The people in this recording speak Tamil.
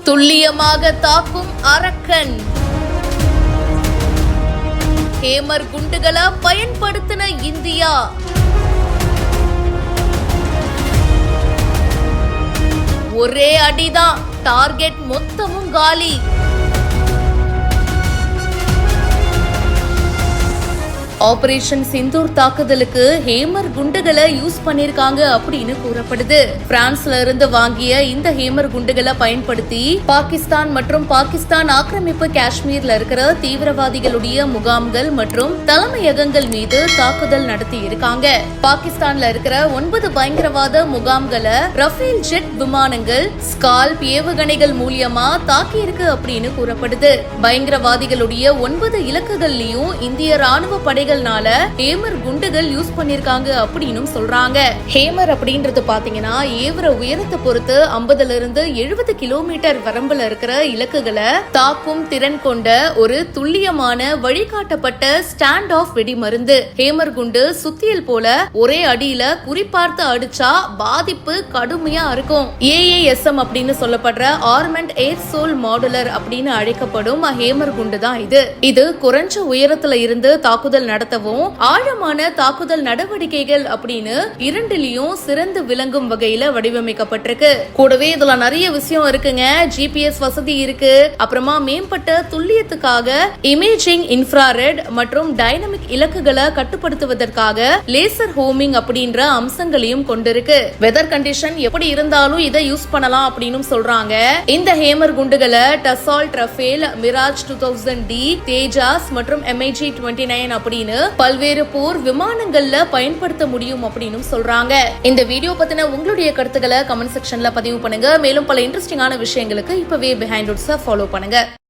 துல்லியமாக தாக்கும் அரக்கன். ஹேமர் குண்டுகளை பயன்படுத்தின இந்தியா. ஒரே அடிதான், டார்கெட் மொத்தமும் காலி. ஆபரேஷன் சிந்தூர் தாக்குதலுக்கு ஹேமர் குண்டுகளை யூஸ் பண்ணிருக்காங்க அப்படின்னு கூறப்படுது. பிரான்ஸ்ல இருந்து வாங்கிய இந்த ஹேமர் குண்டுகளை பயன்படுத்தி பாகிஸ்தான் மற்றும் பாகிஸ்தான் ஆக்கிரமிப்பு காஷ்மீர்ல இருக்கிற தீவிரவாதிகளுடைய முகாம்கள் மற்றும் தலைமையகங்கள் மீது தாக்குதல் நடத்தி இருக்காங்க. பாகிஸ்தான்ல இருக்கிற 9 பயங்கரவாத முகாம்களை ரஃபேல் ஜெட் விமானங்கள் ஸ்கால்ப் ஏவுகணைகள் மூலியமா தாக்கி இருக்கு அப்படின்னு கூறப்படுது. பயங்கரவாதிகளுடைய 9 இலக்குகள்லயும் இந்திய ராணுவ படைகள் ஹேமர் குண்டுகள் யூஸ் பண்ணிருக்காங்க அப்படின்னு சொல்றாங்க. ஹேமர் அப்படின்றது பாத்தீங்கன்னா ஏவர உயரத்தை பொறுத்து 50 இருந்து 70 கிலோமீட்டர் வரம்புல இருக்கிற இலக்குகளை தாக்கும் திறன் கொண்ட ஒரு துல்லியமான வழிகாட்டப்பட்ட ஸ்டாண்ட் ஆஃப் வெடி மருந்து. ஹேமர் குண்டு சுத்தியல் போல ஒரே அடியில குறிப்பார்த்து அடிச்சா பாதிப்பு கடுமையா இருக்கும். AASM அப்படின்னு சொல்லப்படுற ஆர்மெண்ட் ஏர் சோல் மாடுலர் அப்படின்னு அழைக்கப்படும் ஹேமர் குண்டு தான் இது குறைஞ்ச உயரத்துல இருந்து தாக்குதல் நடத்தவும் ஆழமான தாக்குதல் நடவடிக்கைகள் அப்படின்னு இரண்டிலையும் சிறந்து விளங்கும் வகையில வடிவமைக்கப்பட்டிருக்கு. கூடவே இதுல நிறைய விஷயம் இருக்குங்க. GPS வசதி இருக்கு. அப்புறமா மேம்பட்ட துல்லியத்துக்காக இமேஜிங், இன்ஃப்ராரெட் மற்றும் டைனமிக் இலக்குகளை கட்டுப்படுத்துவதற்காக லேசர் ஹோமிங் அப்படின்ற அம்சங்களையும் கொண்டிருக்கு. வெதர் கண்டிஷன் எப்படி இருந்தாலும் இதை யூஸ் பண்ணலாம் அப்படின்னு சொல்றாங்க. இந்த ஹேமர் குண்டுகளை Dassault, Rafale, Mirage 2000D, Tejas மற்றும் MiG-29 அப்படின்னு பல்வேறு போர் விமானங்கள்ல பயன்படுத்த முடியும் அப்படின்னு சொல்றாங்க. இந்த வீடியோ பத்தின உங்களுடைய கருத்துக்களை கமெண்ட் செக்ஷன்ல பதிவு பண்ணுங்க. மேலும் பல இன்ட்ரெஸ்டிங்கான விஷயங்களுக்கு இப்பவே பிஹைண்ட் ரூட்ஸை ஃபாலோ பண்ணுங்க.